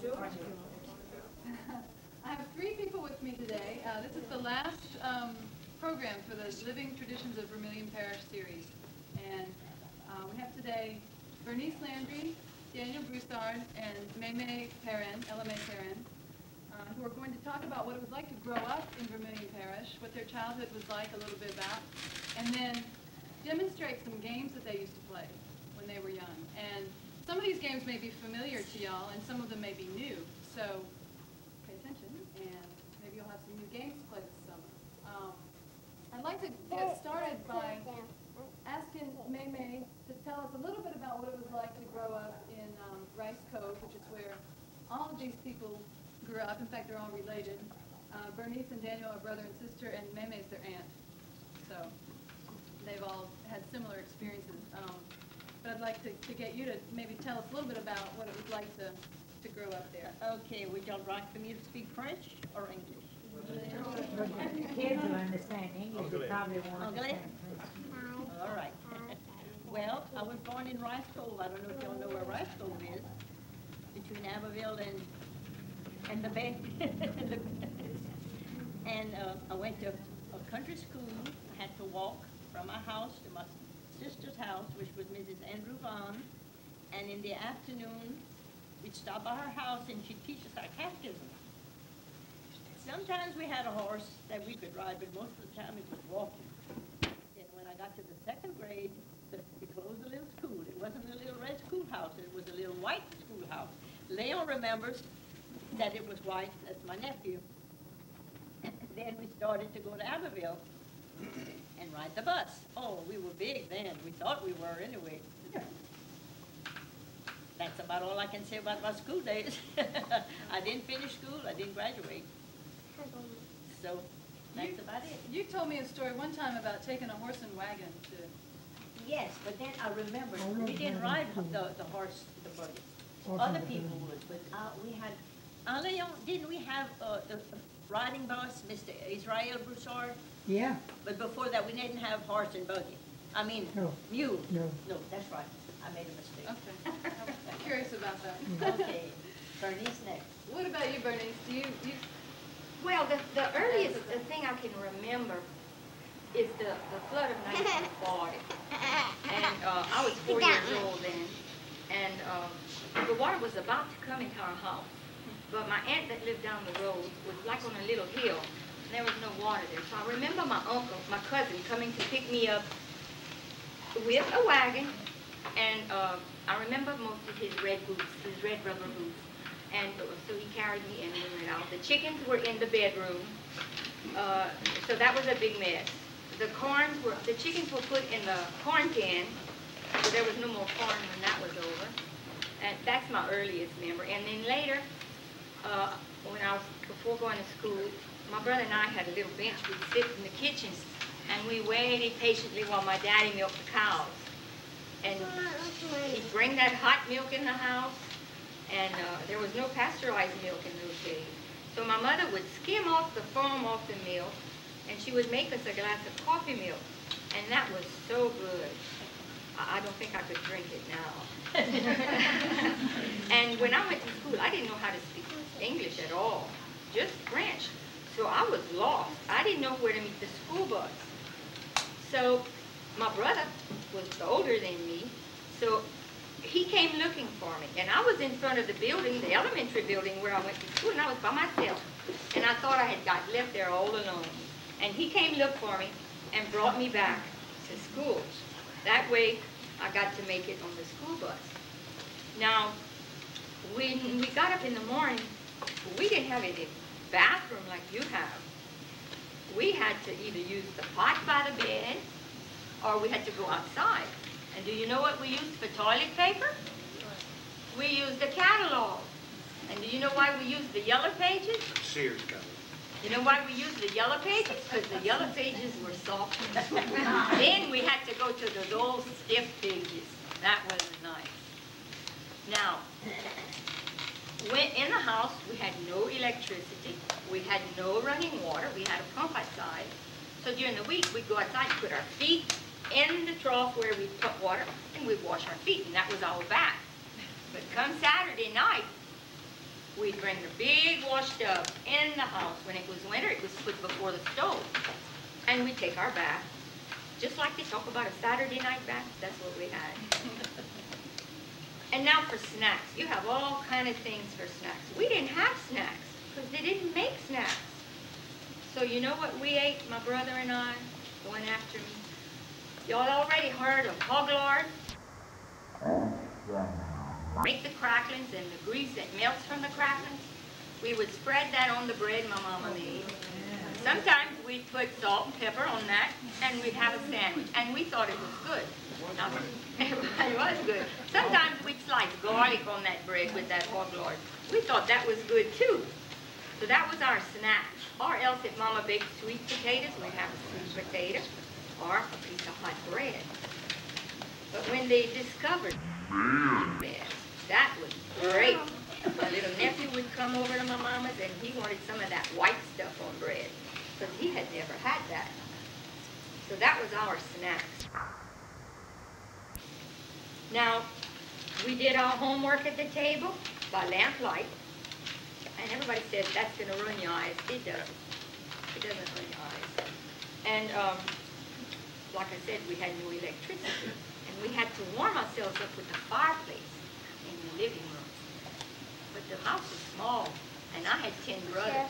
I have three people with me today. This is the last program for the Living Traditions of Vermilion Parish series. And we have today Bernice Landry, Daniel Broussard, and Perrin, Perrin, who are going to talk about what it was like to grow up in Vermilion Parish, what their childhood was like a little bit about, and then demonstrate some games that they used to play when they were young. And some of these games may be familiar to y'all, and some of them may be new. So pay attention, and maybe you'll have some new games to play this summer. I'd like to get started by asking May to tell us a little bit about what it was like to grow up in Rice Cove, which is where all of these people grew up. In fact, they're all related. Bernice and Daniel are brother and sister, and May is their aunt. So they've all had similar experiences. But I'd like to get you to maybe tell us a little bit about what it was like to grow up there. Okay, would y'all like for me to speak French or English? The kids will understand English, they probably won't understand French. All right. Well, I was born in Rice Cove. I don't know if y'all know where Rice Cove is, between Abbeville and the Bay. And I went to a country school. I had to walk from my house to my sister's house, which was Mrs. Andrew Vaughn. And in the afternoon, we'd stop by her house and she'd teach us our catechism. Sometimes we had a horse that we could ride, but most of the time it was walking. And when I got to the second grade, we closed the little school. It wasn't a little red schoolhouse, it was a little white schoolhouse. Leon remembers that it was white, that's my nephew. Then we started to go to Abbeville and ride the bus. Oh, we were big then. We thought we were anyway. That's about all I can say about my school days. I didn't finish school, I didn't graduate. So that's about it. You told me a story one time about taking a horse and wagon to... Yes, but then I remember we didn't ride the horse, the buggy. Other people would, but we had... Leon, didn't we have the riding bus, Mr. Israel Broussard? Yeah. But before that, we didn't have horse and buggy. I mean, mule. No. No, that's right. I made a mistake. Okay. I'm curious about that. Okay. Bernice next. What about you, Bernice? Do you Well, the earliest thing I can remember is the flood of 1940. And I was 4 years old then. And the water was about to come into our house. But my aunt that lived down the road was like on a little hill. And there was no water there. So I remember my uncle, my cousin, coming to pick me up with a wagon. And I remember most of his red boots, his red rubber boots. And so he carried me and we went out. The chickens were in the bedroom. So that was a big mess. The chickens were put in the corn can. So there was no more corn when that was over. And that's my earliest memory. And then later, before going to school, my brother and I had a little bench. We'd sit in the kitchen and we waited patiently while my daddy milked the cows. And he'd bring that hot milk in the house, and there was no pasteurized milk in those days. So my mother would skim off the foam off the milk, and she would make us a glass of coffee milk. And that was so good. I don't think I could drink it now. And when I went to school, I didn't know how to speak English at all, just French. So I was lost. I didn't know where to meet the school bus. So my brother was older than me, so he came looking for me. And I was in front of the building, the elementary building where I went to school, and I was by myself. And I thought I had got left there all alone. And he came look for me and brought me back to school. That way, I got to make it on the school bus. Now, when we got up in the morning, we didn't have a bathroom like you have. We had to either use the pot by the bed, or we had to go outside. And do you know what we used for toilet paper? We used the catalog. And do you know why we used the yellow pages? Sears catalog. You know why we used the yellow pages? Because the yellow pages were soft. Then we had to go to those old stiff pages. That wasn't nice. Now, in the house, we had no electricity. We had no running water. We had a pump outside. So during the week, we'd go outside and put our feet in the trough where we put water, and we'd wash our feet, and that was our bath. But come Saturday night, we'd bring the big wash tub in the house. When it was winter, it was put before the stove. And we'd take our bath. Just like they talk about a Saturday night bath, that's what we had. And now for snacks. You have all kind of things for snacks. We didn't have snacks because they didn't make snacks. So you know what we ate, my brother and I, going after me? Y'all already heard of hog lard? Make the cracklings and the grease that melts from the cracklings. We would spread that on the bread my mama made. Sometimes we'd put salt and pepper on that, and we'd have a sandwich. And we thought it was good. Now, it was good. Sometimes we'd slice garlic on that bread with that hog lard. We thought that was good too. So that was our snack. Or else if Mama baked sweet potatoes, we'd have a sweet potato or a piece of hot bread. But when they discovered bread, that was great. My little nephew would come over to my mama's and he wanted some of that white stuff on bread because he had never had that. So that was our snacks. Now, we did our homework at the table by lamplight. And everybody says that's going to ruin your eyes. It doesn't. It doesn't ruin your eyes. And like I said, we had no electricity. And we had to warm ourselves up with the fireplace in the living room. But the house was small, and I had 10 brothers.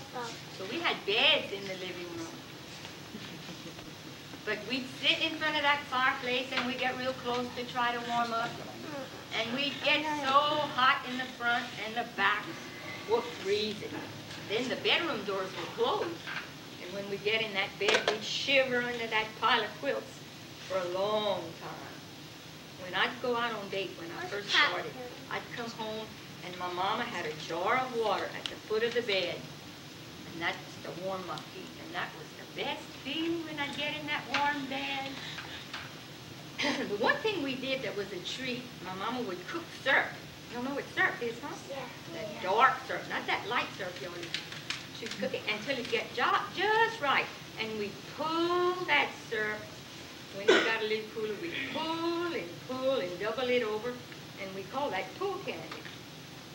So we had beds in the living room. But we'd sit in front of that fireplace, and we'd get real close to try to warm up. And we'd get so hot in the front, and the back were freezing. Then the bedroom doors were closed. And when we get in that bed, we'd shiver under that pile of quilts for a long time. When I'd go out on date, when I first started, I'd come home and my mama had a jar of water at the foot of the bed. And that's to warm my feet. And that was the best feeling when I'd get in that warm bed. The one thing we did that was a treat, my mama would cook syrup. You don't know what syrup is, huh? Yeah. That dark syrup, not that light syrup, y'all. She'd cook it until it gets just right. And we pull that syrup. When it got a little cooler, we pull and double it over. And we call that pull candy.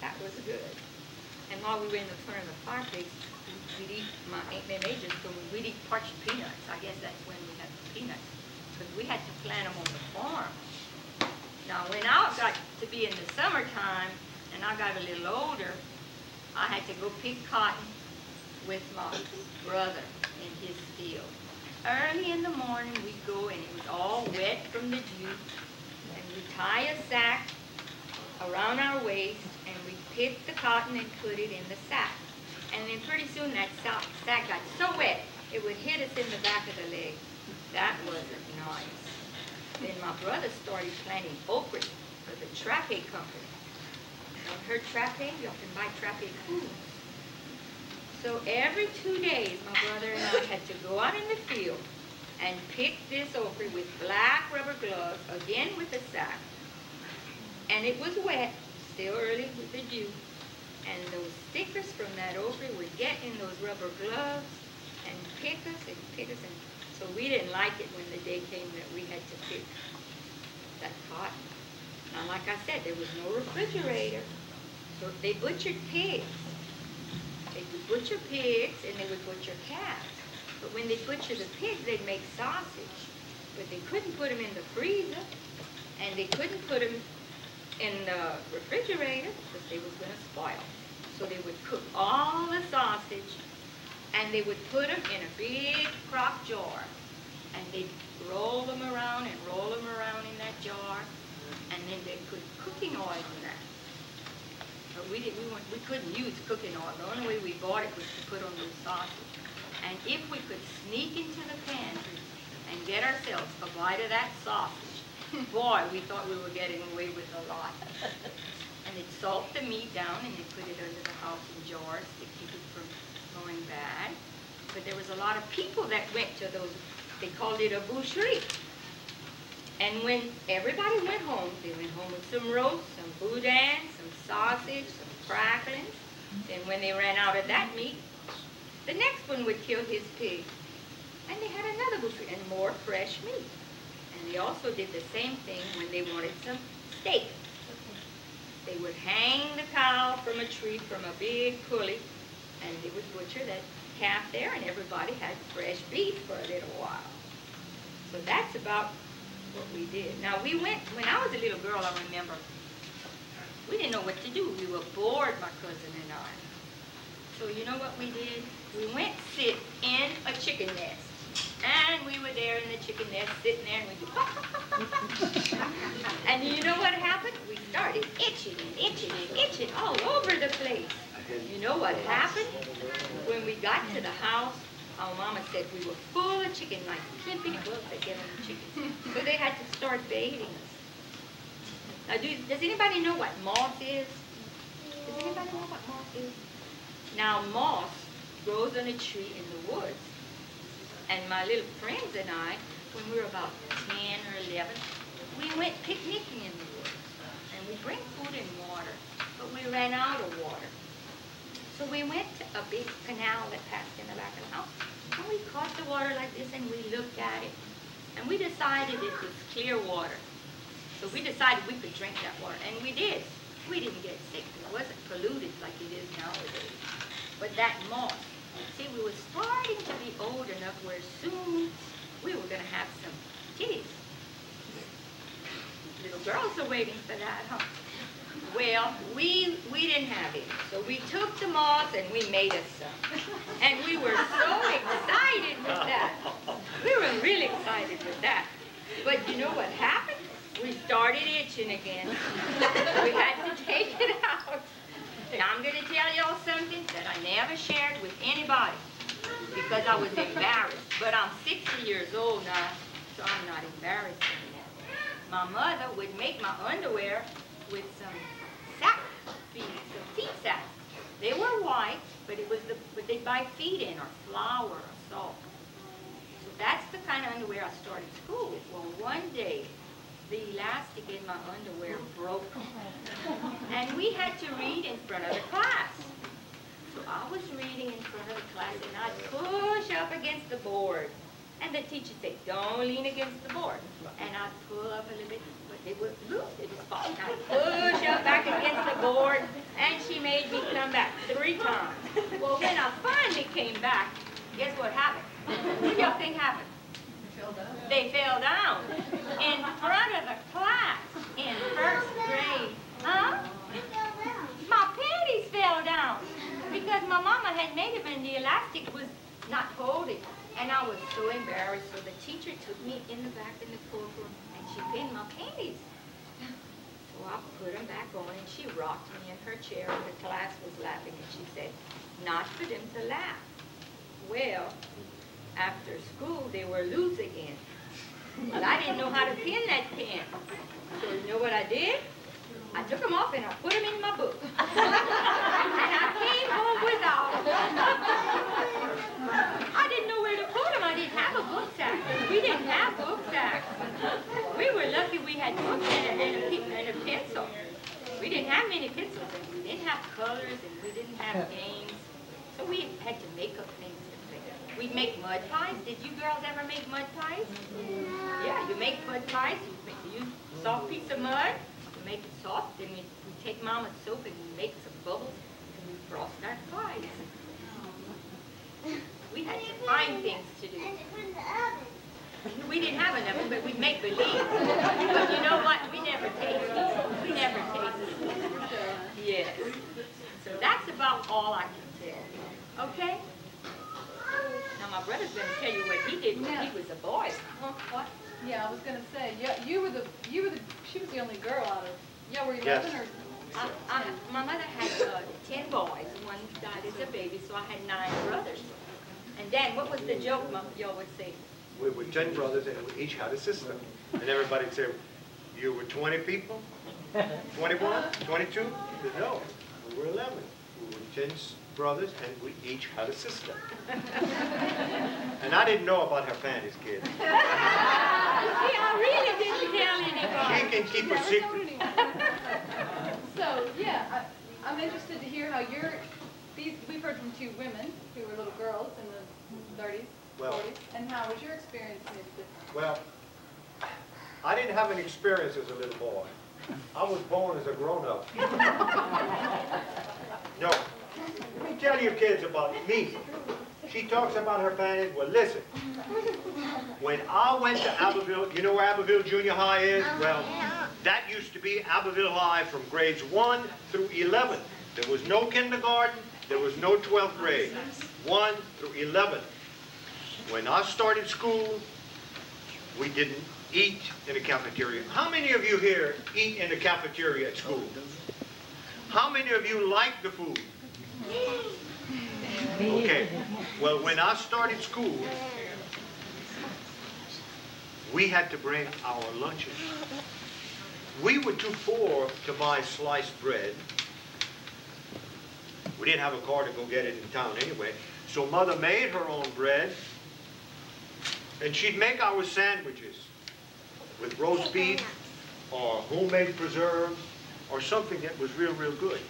That was good. And while we were in the front of the fireplace, we'd eat, my Aunt May just told me, we'd eat parched peanuts. I guess that's when we had the peanuts. Because we had to plant them on the farm. Now, when I got to be in the summertime, and I got a little older, I had to go pick cotton with my brother in his field. Early in the morning, we'd go, and it was all wet from the dew, and we'd tie a sack around our waist, and we'd pick the cotton and put it in the sack. And then pretty soon, that sack got so wet, it would hit us in the back of the leg. That wasn't nice. Then my brother started planting okra for the Trappe company. Y'all heard Trappe? Y'all can buy Trappe food. So every 2 days, my brother and I had to go out in the field and pick this okra with black rubber gloves, again with a sack. And it was wet, still early with the dew. And those stickers from that okra would get in those rubber gloves and pick us and pick us. And so we didn't like it when the day came that we had to pick that cotton. Now, like I said, there was no refrigerator. So they butchered pigs. They would butcher pigs and they would butcher cats. But when they butchered the pigs, they'd make sausage. But they couldn't put them in the freezer. And they couldn't put them in the refrigerator because they was going to spoil. So they would cook all the sausage and they would put them in a big crock jar. And they'd roll them around and roll them around in that jar. And then they'd put cooking oil in that. But we couldn't use cooking oil. The only way we bought it was to put on the sausage. And if we could sneak into the pantry and get ourselves a bite of that sausage, boy, we thought we were getting away with a lot. And they'd salt the meat down and they'd put it under the house in jars to keep it from going bad. But there was a lot of people that went to those, they called it a boucherie. And when everybody went home, they went home with some roast, some boudin, some sausage, some cracklings. Then when they ran out of that meat, the next one would kill his pig. And they had another boucherie and more fresh meat. And they also did the same thing when they wanted some steak. They would hang the cow from a tree, from a big pulley, and they would butcher that calf there, and everybody had fresh beef for a little while. So that's about what we did. Now we went, when I was a little girl, I remember, we didn't know what to do. We were bored, my cousin and I. So you know what we did? We went sit in a chicken nest. And we were there in the chicken nest, sitting there, and we do, and you know what happened? We started itching and itching and itching all over the place. You know what happened? When we got to the house, our mama said we were full of chicken, like clipping books to get on the chicken. So they had to start baiting us. Now, does anybody know what moss is? Does anybody know what moss is? Now, moss grows on a tree in the woods. And my little friends and I, when we were about 10 or 11, we went picnicking in the woods. And we bring food and water, but we ran out of water. So we went to a big canal that passed in the back of the house. And we caught the water like this, and we looked at it. And we decided it was clear water. So we decided we could drink that water, and we did. We didn't get sick. It wasn't polluted like it is nowadays. But that moss, see, we were starting to be old enough where soon we were going to have some titties. Little girls are waiting for that, huh? Well, we didn't have it. So we took the moss and we made us some. And we were so excited with that. We were really excited with that. But you know what happened? We started itching again. We had to take it out. Now I'm going to tell y'all something that I never shared with anybody because I was embarrassed. But I'm 60 years old now, so I'm not embarrassed anymore. My mother would make my underwear with some sack feed, some feed sacks. They were white, but it was what they'd buy feed in, or flour, or salt. So that's the kind of underwear I started school with. Well, one day, the elastic in my underwear broke. And we had to read in front of the class. So I was reading in front of the class, and I'd push up against the board. And the teacher said, don't lean against the board. And I'd pull up a little bit, but it would look, it was falling. I'd push up back against the board, and she made me come back 3 times. Well, when I finally came back, guess what happened? What do y'all think happened? They fell down in front of the class in 1st grade. Huh? My panties fell down because my mama had made them and the elastic was not holding. And I was so embarrassed. So the teacher took me in the back in the courtroom and she pinned my panties. So I put them back on and she rocked me in her chair and the class was laughing and she said, not for them to laugh. Well, after school, they were loose again. But I didn't know how to pin that pin. So you know what I did? I took them off and I put them in my book. And I came home without them. I didn't know where to put them. I didn't have a book sack. We didn't have book sacks. We were lucky we had books and a pencil. We didn't have many pencils, and we didn't have colors, and we didn't have games. So we had to make up things. We'd make mud pies. Did you girls ever make mud pies? Yeah, you make mud pies. You use a soft piece of mud. You make it soft. Then we take Mama's soap and we make some bubbles and we frost our pies. We had to find things to do. We didn't have an oven, but we'd make believe. But you know what? We never tasted. We never tasted. Yes. So that's about all I can tell. Okay? Now my brother's going to tell you what he did when he was a boy. Huh? What? Yeah, I was going to say, she was the only girl out of, were you 11 Yes. or? My mother had 10 boys. One died as a baby, so I had 9 brothers. And then, what was the joke y'all would say? We were 10 brothers and we each had a sister. And everybody would say, you were 20 people? 21? 22? He said, no, we were 11. We were 10 brothers and we each had a sister. And I didn't know about her panties, kid. See, I really didn't tell anybody. She can keep a secret. So, I'm interested to hear how we've heard from 2 women who were little girls in the 30s, 40s, and how was your experience with it? Well, I didn't have any experience as a little boy. I was born as a grown-up. No. Let me tell you kids about me. She talks about her parents. Well, listen. When I went to Abbeville, you know where Abbeville Junior High is? Well, that used to be Abbeville High from grades 1 through 11. There was no kindergarten. There was no 12th grade. 1 through 11. When I started school, we didn't eat in the cafeteria. How many of you here eat in the cafeteria at school? How many of you like the food? Okay. Well, when I started school, we had to bring our lunches. We were too poor to buy sliced bread. We didn't have a car to go get it in town anyway. So Mother made her own bread, and she'd make our sandwiches with roast beef or homemade preserves or something that was real, real good.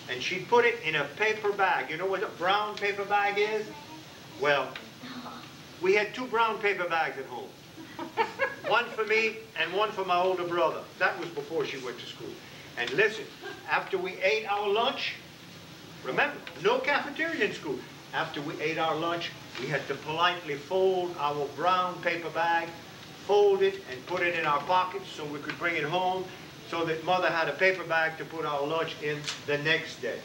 And she'd put it in a paper bag. You know what a brown paper bag is? Well, we had 2 brown paper bags at home. One for me and one for my older brother. That was before she went to school. And listen, after we ate our lunch, remember, no cafeteria in school. After we ate our lunch, we had to politely fold our brown paper bag, fold it and put it in our pockets so we could bring it home, so that Mother had a paper bag to put our lunch in the next day.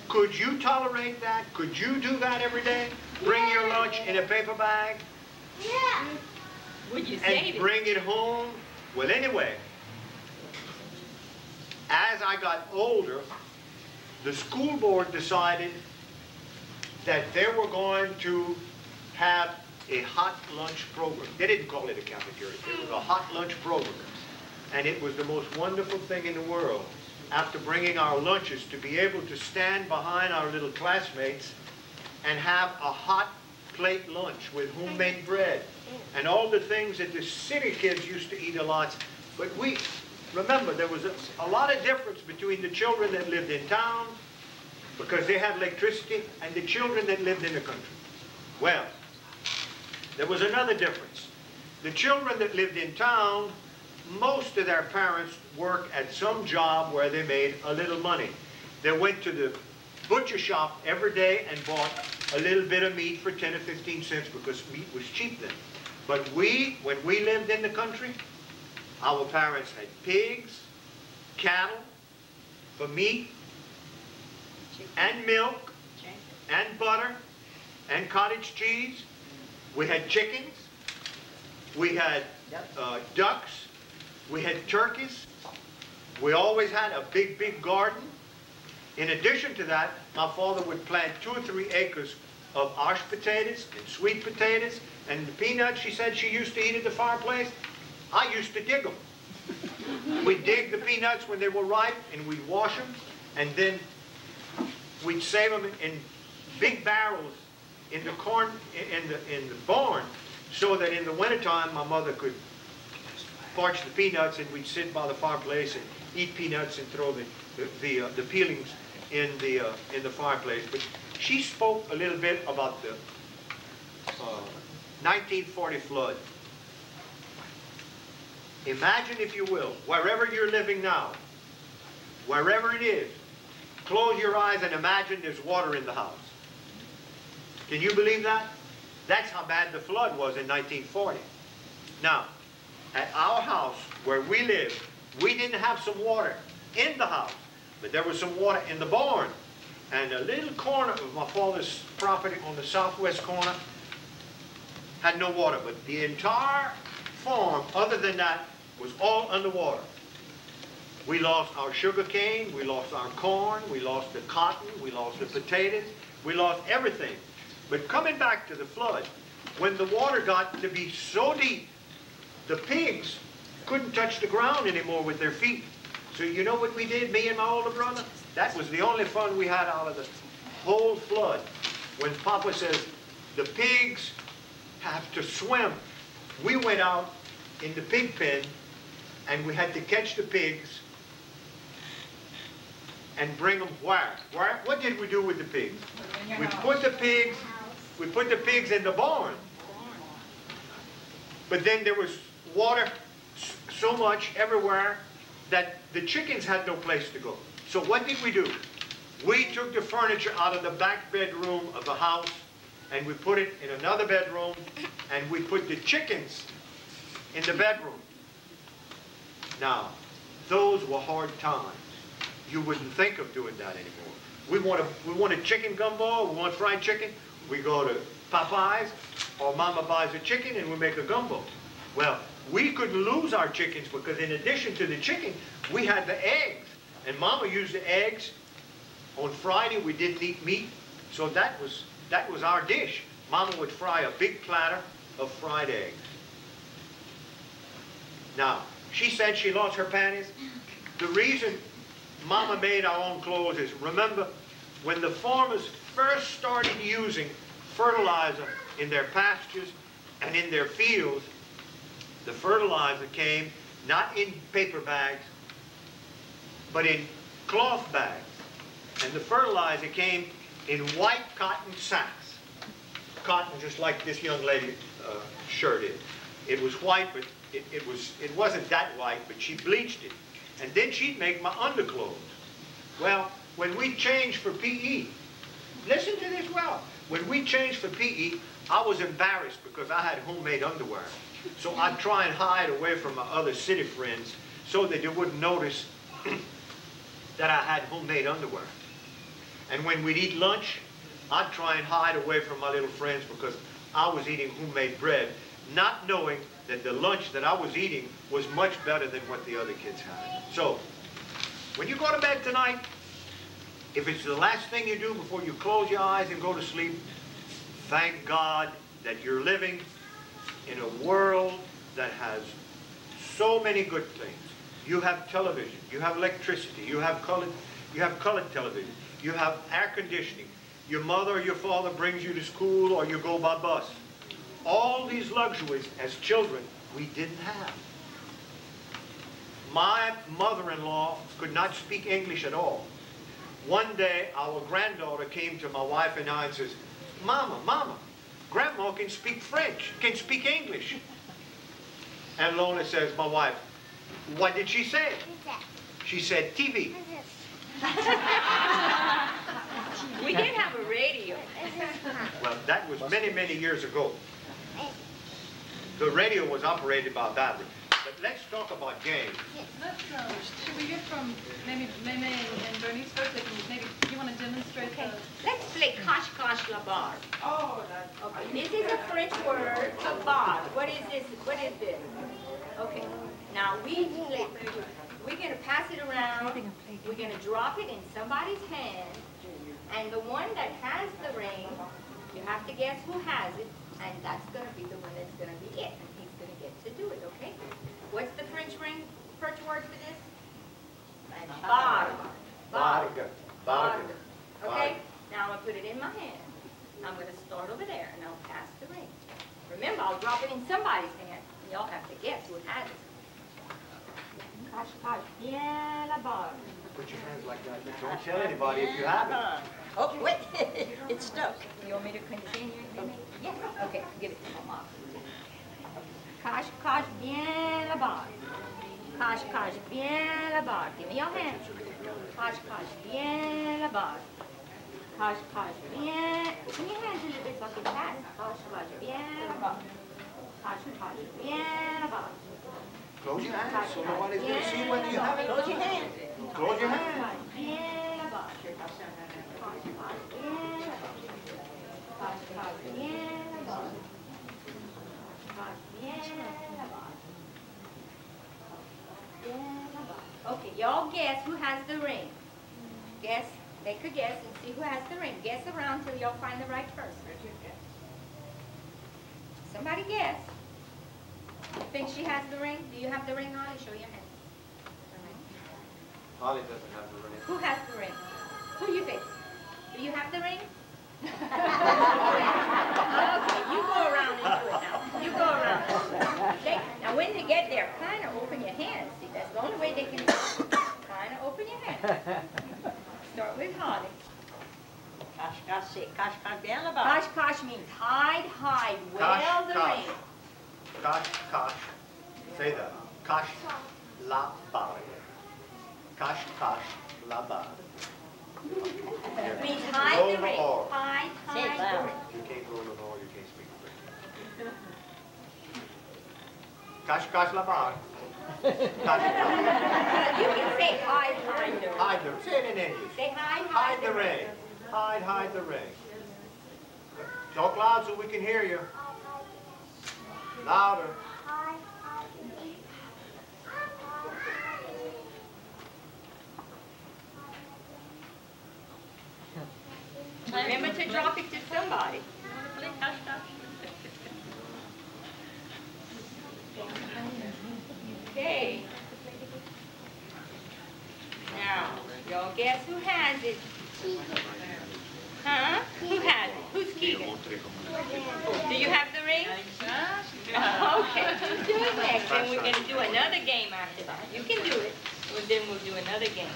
Could you tolerate that? Could you do that every day? Bring your lunch in a paper bag? Yeah. Would you say And bring it home? Well, anyway, as I got older, the school board decided that they were going to have a hot lunch program. They didn't call it a cafeteria. It was a hot lunch program. And it was the most wonderful thing in the world, after bringing our lunches, to be able to stand behind our little classmates and have a hot plate lunch with homemade bread and all the things that the city kids used to eat a lot. But we, remember, there was a lot of difference between the children that lived in town, because they had electricity, and the children that lived in the country. Well, there was another difference. The children that lived in town, most of their parents worked at some job where they made a little money. They went to the butcher shop every day and bought a little bit of meat for 10 or 15 cents because meat was cheap then. But we, when we lived in the country, our parents had pigs, cattle for meat, and milk, and butter, and cottage cheese. We had chickens. We had ducks. We had turkeys. We always had a big, big garden. In addition to that, my father would plant 2 or 3 acres of ash potatoes and sweet potatoes, and the peanuts she said she used to eat at the fireplace, I used to dig them. We'd dig the peanuts when they were ripe, and we'd wash them, and then we'd save them in big barrels in the corn, in the barn, so that in the wintertime my mother could parch the peanuts, and we'd sit by the fireplace and eat peanuts and throw the peelings in the fireplace. But she spoke a little bit about the 1940 flood. Imagine, if you will, wherever you're living now, wherever it is, close your eyes and imagine there's water in the house. Can you believe that? That's how bad the flood was in 1940. Now, at our house where we lived, we didn't have some water in the house, but there was some water in the barn. And a little corner of my father's property on the southwest corner had no water, but the entire farm, other than that, was all underwater. We lost our sugar cane, we lost our corn, we lost the cotton, we lost the potatoes, we lost everything. But coming back to the flood, when the water got to be so deep, the pigs couldn't touch the ground anymore with their feet. So you know what we did, me and my older brother? That was the only fun we had out of the whole flood. When Papa says, the pigs have to swim, we went out in the pig pen and we had to catch the pigs and bring them where? What did we do with the pigs? We put the pigs in the barn. But then there was water so much everywhere that the chickens had no place to go. So what did we do? We took the furniture out of the back bedroom of the house and we put it in another bedroom and we put the chickens in the bedroom. Now, those were hard times. You wouldn't think of doing that anymore. We want a chicken gumbo, we want fried chicken, we go to Popeyes, or Mama buys a chicken and we make a gumbo. Well, we couldn't lose our chickens because in addition to the chicken, we had the eggs. And Mama used the eggs. On Friday, we didn't eat meat, so that was our dish. Mama would fry a big platter of fried eggs. Now, she said she lost her panties. The reason Mama made our own clothes is, remember, when the farmers first started using fertilizer in their pastures and in their fields, the fertilizer came not in paper bags, but in cloth bags. And the fertilizer came in white cotton sacks. Cotton just like this young lady's shirt is. It was white, but it wasn't that white, but she bleached it. And then she'd make my underclothes. Well, when we changed for PE, listen to this well. When we changed for PE, I was embarrassed because I had homemade underwear. So I'd try and hide away from my other city friends so that they wouldn't notice that I had homemade underwear. And when we'd eat lunch, I'd try and hide away from my little friends because I was eating homemade bread, not knowing that the lunch that I was eating was much better than what the other kids had. So, when you go to bed tonight, if it's the last thing you do before you close your eyes and go to sleep, thank God that you're living in a world that has so many good things. You have television, you have electricity, you have colored television, you have air conditioning, your mother or your father brings you to school or you go by bus. All these luxuries as children we didn't have. My mother-in-law could not speak English at all. One day our granddaughter came to my wife and I and says, Mama, Mama, Grandma can speak French, can speak English. And Lorna says, my wife, what did she say? She said TV. We did have a radio. Well, that was many, many years ago. The radio was operated by battery. But let's talk about games. Should we hear from maybe Meme and Bernice first? Maybe you want to demonstrate the... Let's play cache la barre. Oh, that's... Okay, this is a French word, a barre. What is this? What is this? Okay, now we're going to pass it around. We're going to drop it in somebody's hand. And the one that has the ring, you have to guess who has it. And that's going to be the one that's going to be it. And he's going to get to do it, okay? What's the French word for this? Barre. Barre. Barre. Okay? Now I'm going to put it in my hand. I'm going to start over there, and I'll pass the ring. Remember, I'll drop it in somebody's hand, and y'all have to guess who has it. Cache, cache, bien la barre. Put your hands like that. Don't tell anybody if you have it. Oh, wait, it's stuck. You want me to continue? Yes. Okay, give it to my mom. Cache, cache, bien la barre. Cache, cache, bien la barre. Give me your hand. Cache, cache, bien la barre. Cache, cache, bien. Open your hands a little bit so I can pass. Cache, cache, bien la barre. Cache, cache, bien la barre. Close your hands so nobody's going to see whether you have it. Close your hands. Close your hands. Bien la barre. Cache, cache, bien la barre. Cache, cache, bien la barre. Okay, y'all guess who has the ring. Guess, make a guess and see who has the ring. Guess around till y'all find the right person. Somebody guess. You think she has the ring? Do you have the ring on? Show your hand. Holly doesn't have the ring. Who has the ring? Who you think? Do you have the ring? Okay, you go around and do it now. You go around. Now when they get there, kind of open your hands. See, that's the only way they can kind of open your hands. Start with Holly. Cache, cache, cache, cache, bien la barre. Cache, cache means hide, hide, well the ring. Cache, cache. Say that. Cash la bar. Cash la bar. Means hide the ring. Hide Say it the loud. ring. You can't roll an R, you can't speak French. Cash la bar. You can say hide the ring. Hide the, say it in English. Say Hide the ring. Hide the ring. Talk loud so we can hear you. Louder. Remember to drop it to somebody. Okay. Now, y'all guess who has it? Huh? Who has it? Who's Keegan? Do you have the ring? Okay, do it next. Then we're going to do another game after that. You can do it. Well, then we'll do another game.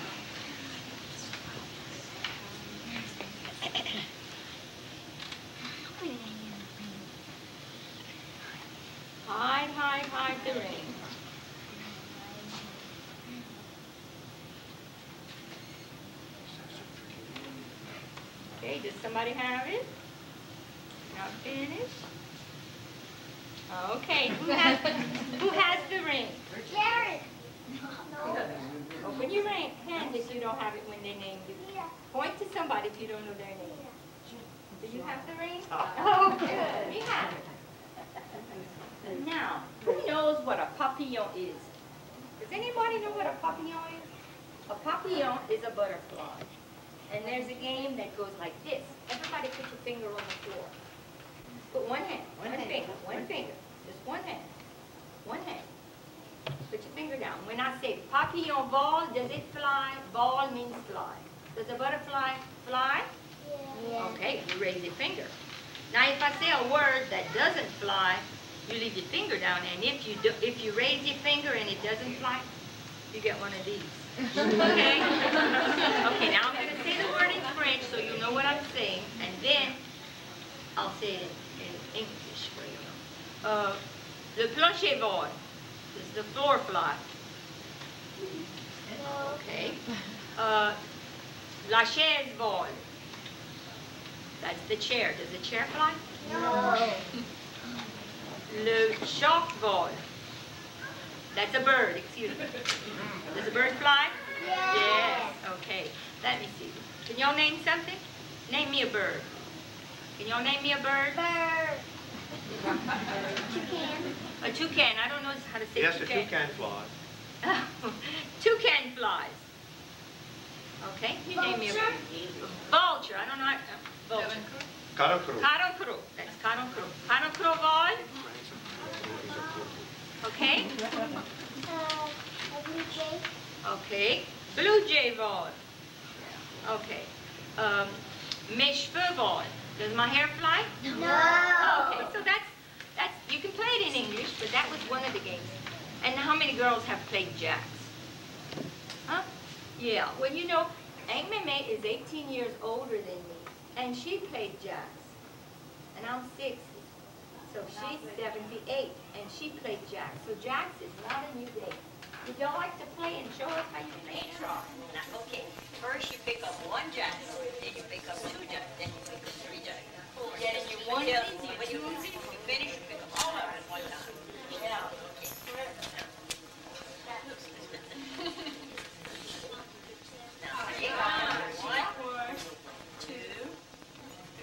Hide the ring. Okay, does somebody have it? Not finished? Okay, who has the ring? Jared. Open your hand if you don't have it when they name you. Point to somebody if you don't know their name. Do you have the ring? Oh, good. We have it. Now, who knows what a papillon is? Does anybody know what a papillon is? A papillon is a butterfly. And there's a game that goes like this. Everybody put your finger on the floor. Put one hand, one finger. Just one hand. One hand. Put your finger down. When I say papillon vol, does it fly? Vol means fly. Does a butterfly fly? Yeah. Okay, you raise your finger. Now if I say a word that doesn't fly, you leave your finger down, and if you raise your finger and it doesn't fly, you get one of these. Okay? Okay, now I'm going to say the word in French so you know what I'm saying, and then I'll say it in English for you. Le plancher vol is the floor fly. Okay. La chaise vol. That's the chair. Does the chair fly? No. Le chalk vol. That's a bird, excuse me. Does a bird fly? Yes. Yes. Okay. Let me see. Can y'all name something? Name me a bird. Can y'all name me a bird? Bird. Toucan. A toucan. I don't know how to say Yes, a toucan. toucan flies. Toucan flies. Okay. You name me a bird. Vulture. I don't know how. Vulture. Caruncuru. Caruncuru. That's caruncuru. Caruncuru vol. Okay. A blue jay. Okay. Blue jay vol. Okay. Mes cheveux vol. Does my hair fly? No. Okay, so that's you can play it in English, but that was one of the games. And how many girls have played jacks? Huh? Yeah. Well, you know, Aunt Meme is 18 years older than me, and she played jacks. And I'm 60. So she's 78, and she played jacks. So jacks is not a new game. Would y'all like to play and show us how you play it? Okay, first you pick up one jack, then you pick up two jacks, then you pick up three jacks. Then you one, When you finish, you pick up all of them at one time. yeah. Now, pick up 1, 2,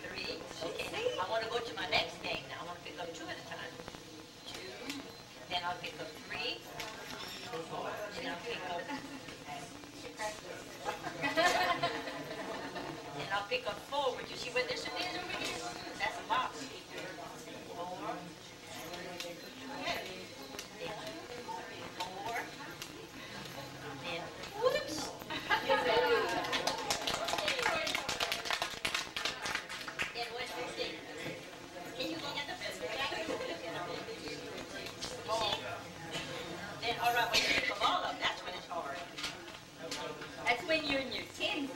3. Okay, I want to go to my next game now. I want to pick up 2 at a time. 2, then I'll pick up 3, then I'll pick up and I'll pick up 4. Would you see what this is over here? That's a box. 4. 4. Then, whoops. Then what's this thing? Can you look at the picture? See? Then, all right, when you pick them all up, that's when it's hard. That's when you're in your 10s.